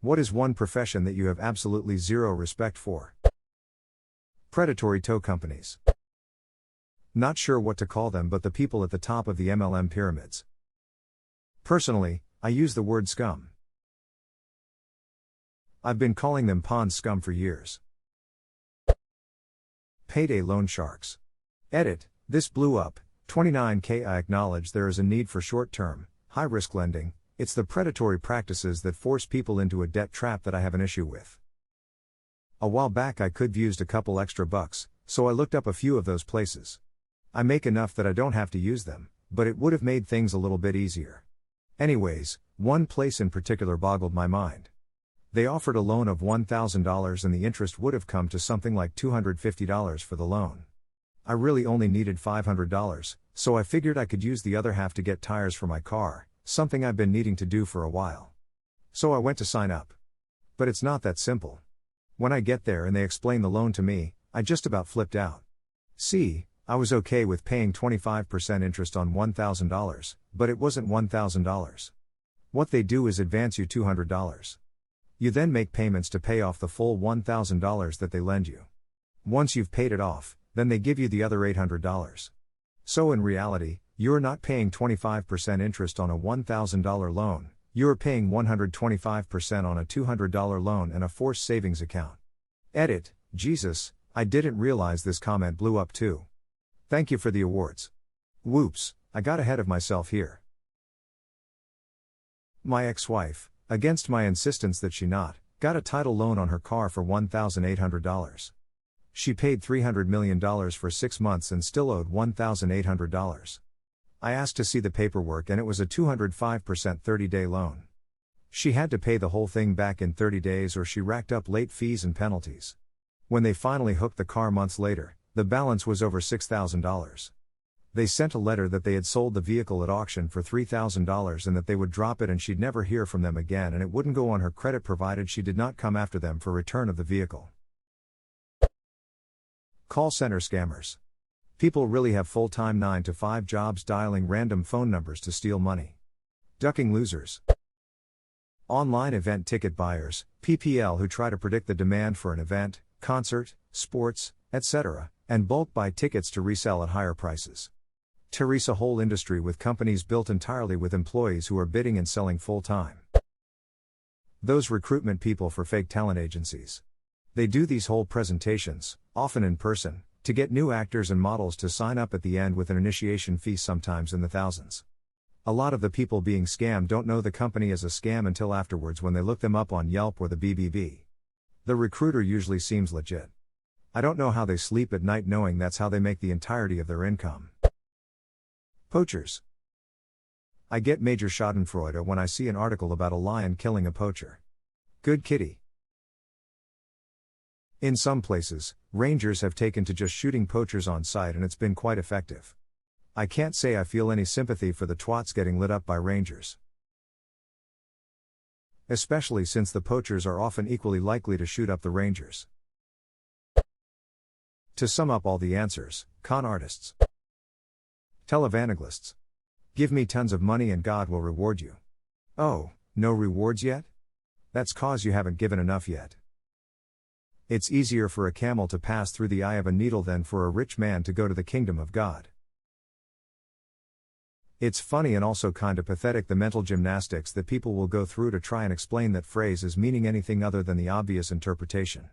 What is one profession that you have absolutely zero respect for? Predatory tow companies. Not sure what to call them, but the people at the top of the MLM pyramids. Personally, I use the word scum. I've been calling them pond scum for years. Payday loan sharks. Edit, this blew up, 29K. I acknowledge there is a need for short-term, high-risk lending. It's the predatory practices that force people into a debt trap that I have an issue with. A while back I could have used a couple extra bucks, so I looked up a few of those places. I make enough that I don't have to use them, but it would have made things a little bit easier. Anyways, one place in particular boggled my mind. They offered a loan of $1,000 and the interest would have come to something like $250 for the loan. I really only needed $500, so I figured I could use the other half to get tires for my car, something I've been needing to do for a while. So I went to sign up. But it's not that simple. When I get there and they explain the loan to me, I just about flipped out. See, I was okay with paying 25% interest on $1,000, but it wasn't $1,000. What they do is advance you $200. You then make payments to pay off the full $1,000 that they lend you. Once you've paid it off, then they give you the other $800. So in reality, you're not paying 25% interest on a $1,000 loan, you're paying 125% on a $200 loan and a forced savings account. Edit, Jesus, I didn't realize this comment blew up too. Thank you for the awards. Whoops, I got ahead of myself here. My ex-wife, against my insistence that she not, got a title loan on her car for $1,800. She paid $300 million for 6 months and still owed $1,800. I asked to see the paperwork and it was a 205% 30-day loan. She had to pay the whole thing back in 30 days or she racked up late fees and penalties. When they finally hooked the car months later, the balance was over $6,000. They sent a letter that they had sold the vehicle at auction for $3,000 and that they would drop it and she'd never hear from them again and it wouldn't go on her credit provided she did not come after them for return of the vehicle. Call center scammers. People really have full-time 9-to-5 jobs dialing random phone numbers to steal money. Ducking losers. Online event ticket buyers, PPL, who try to predict the demand for an event, concert, sports, etc., and bulk buy tickets to resell at higher prices. Teresa, whole industry with companies built entirely with employees who are bidding and selling full-time. Those recruitment people for fake talent agencies. They do these whole presentations, often in person, to get new actors and models to sign up at the end with an initiation fee sometimes in the thousands. A lot of the people being scammed don't know the company as a scam until afterwards when they look them up on Yelp or the BBB. The recruiter usually seems legit. I don't know how they sleep at night knowing that's how they make the entirety of their income. Poachers. I get major schadenfreude when I see an article about a lion killing a poacher. Good kitty. In some places, rangers have taken to just shooting poachers on sight and it's been quite effective. I can't say I feel any sympathy for the twats getting lit up by rangers. Especially since the poachers are often equally likely to shoot up the rangers. To sum up all the answers, con artists. Televangelists. Give me tons of money and God will reward you. Oh, no rewards yet? That's cause you haven't given enough yet. It's easier for a camel to pass through the eye of a needle than for a rich man to go to the kingdom of God. It's funny and also kinda pathetic the mental gymnastics that people will go through to try and explain that phrase as meaning anything other than the obvious interpretation.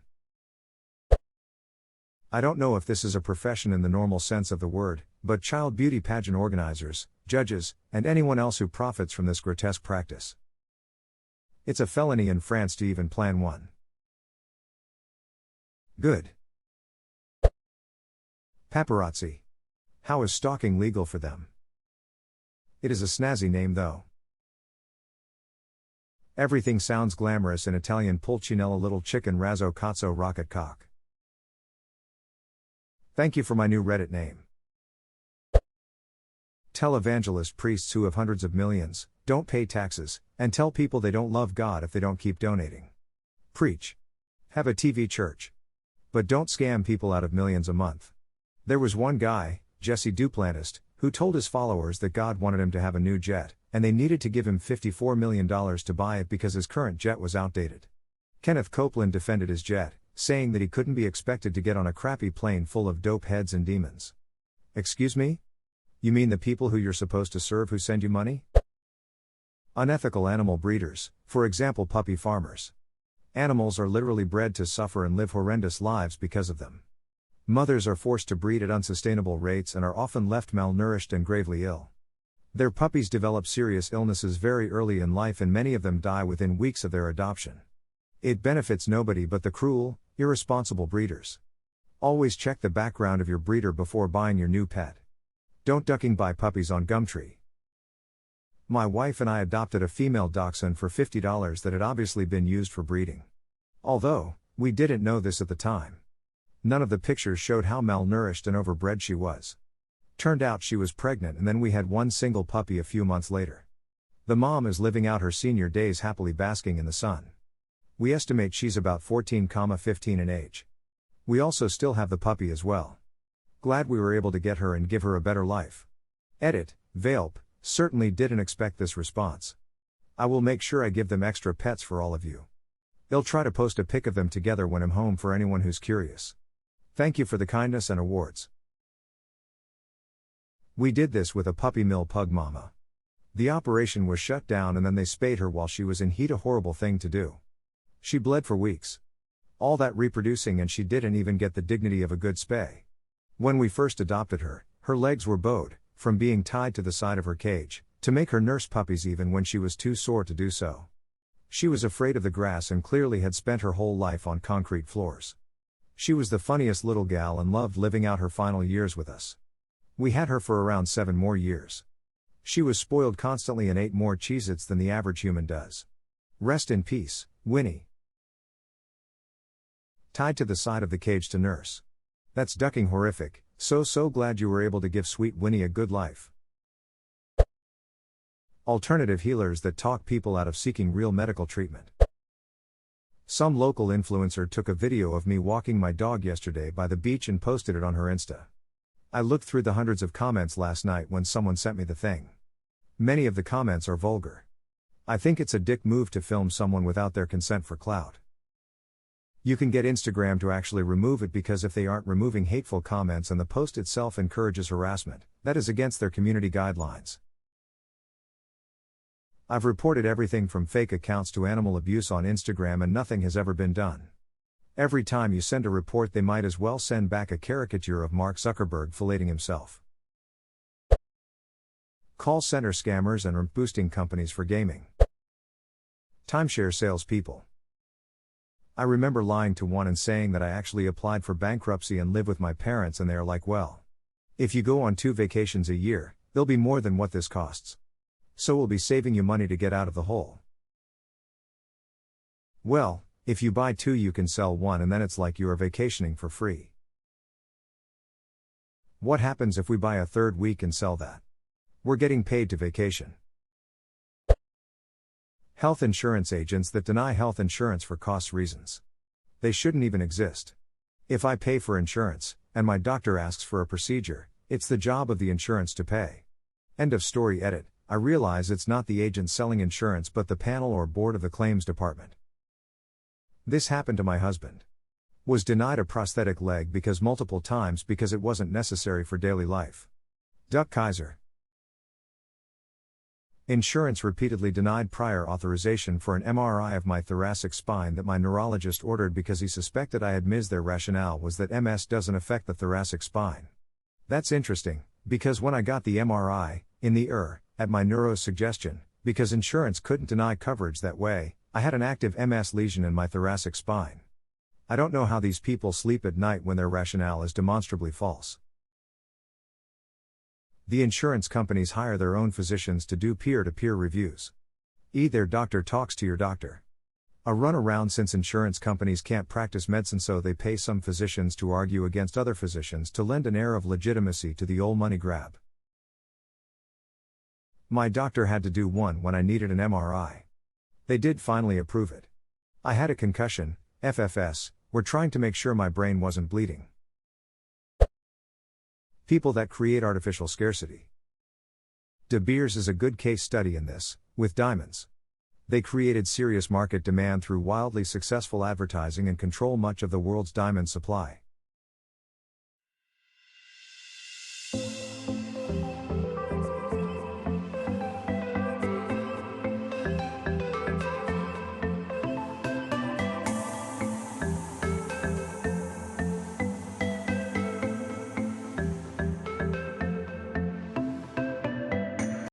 I don't know if this is a profession in the normal sense of the word, but child beauty pageant organizers, judges, and anyone else who profits from this grotesque practice. It's a felony in France to even plan one. Good. Paparazzi. How is stalking legal for them? It is a snazzy name though. Everything sounds glamorous in Italian Pulcinella little chicken razzo cazzo rocket cock. Thank you for my new Reddit name. Televangelist priests who have hundreds of millions, don't pay taxes, and tell people they don't love God if they don't keep donating. Preach. Have a TV church. But don't scam people out of millions a month. There was one guy, Jesse Duplantis, who told his followers that God wanted him to have a new jet, and they needed to give him $54 million to buy it because his current jet was outdated. Kenneth Copeland defended his jet, saying that he couldn't be expected to get on a crappy plane full of dope heads and demons. Excuse me? You mean the people who you're supposed to serve who send you money? Unethical animal breeders, for example puppy farmers. Animals are literally bred to suffer and live horrendous lives because of them. Mothers are forced to breed at unsustainable rates and are often left malnourished and gravely ill. Their puppies develop serious illnesses very early in life and many of them die within weeks of their adoption. It benefits nobody but the cruel, irresponsible breeders. Always check the background of your breeder before buying your new pet. Don't ducking buy puppies on Gumtree. My wife and I adopted a female dachshund for $50 that had obviously been used for breeding. Although, we didn't know this at the time. None of the pictures showed how malnourished and overbred she was. Turned out she was pregnant and then we had one single puppy a few months later. The mom is living out her senior days happily basking in the sun. We estimate she's about 14-15 in age. We also still have the puppy as well. Glad we were able to get her and give her a better life. Edit, Vailp, certainly didn't expect this response. I will make sure I give them extra pets for all of you. They'll try to post a pic of them together when I'm home for anyone who's curious. Thank you for the kindness and awards. We did this with a puppy mill pug mama. The operation was shut down and then they spayed her while she was in heat, a horrible thing to do. She bled for weeks. All that reproducing and she didn't even get the dignity of a good spay. When we first adopted her, her legs were bowed, from being tied to the side of her cage, to make her nurse puppies even when she was too sore to do so. She was afraid of the grass and clearly had spent her whole life on concrete floors. She was the funniest little gal and loved living out her final years with us. We had her for around 7 more years. She was spoiled constantly and ate more Cheez-Its than the average human does. Rest in peace, Winnie. Tied to the side of the cage to nurse. That's ducking horrific, so glad you were able to give sweet Winnie a good life. Alternative healers that talk people out of seeking real medical treatment. Some local influencer took a video of me walking my dog yesterday by the beach and posted it on her Insta. I looked through the hundreds of comments last night when someone sent me the thing. Many of the comments are vulgar. I think it's a dick move to film someone without their consent for clout. You can get Instagram to actually remove it because if they aren't removing hateful comments and the post itself encourages harassment, that is against their community guidelines. I've reported everything from fake accounts to animal abuse on Instagram and nothing has ever been done. Every time you send a report they might as well send back a caricature of Mark Zuckerberg filleting himself. Call center scammers and RMP boosting companies for gaming. Timeshare salespeople. I remember lying to one and saying that I actually applied for bankruptcy and live with my parents and they are like, well, if you go on 2 vacations a year, they'll be more than what this costs. So we'll be saving you money to get out of the hole. Well, if you buy 2 you can sell 1 and then it's like you are vacationing for free. What happens if we buy a 3rd week and sell that? We're getting paid to vacation. Health insurance agents that deny health insurance for cost reasons. They shouldn't even exist. If I pay for insurance, and my doctor asks for a procedure, it's the job of the insurance to pay. End of story. Edit. I realize it's not the agent selling insurance but the panel or board of the claims department. This happened to my husband. Was denied a prosthetic leg multiple times because it wasn't necessary for daily life. Duck Kaiser. Insurance repeatedly denied prior authorization for an MRI of my thoracic spine that my neurologist ordered because he suspected I had MS. Their rationale was that MS doesn't affect the thoracic spine. That's interesting, because when I got the MRI, in the at my neuro's suggestion, because insurance couldn't deny coverage that way, I had an active MS lesion in my thoracic spine. I don't know how these people sleep at night when their rationale is demonstrably false. The insurance companies hire their own physicians to do peer-to-peer reviews. Their doctor talks to your doctor. A runaround since insurance companies can't practice medicine, so they pay some physicians to argue against other physicians to lend an air of legitimacy to the old money grab. My doctor had to do one when I needed an MRI. They did finally approve it. I had a concussion, FFS, we're trying to make sure my brain wasn't bleeding. People that create artificial scarcity. De Beers is a good case study in this, with diamonds. They created serious market demand through wildly successful advertising and control much of the world's diamond supply.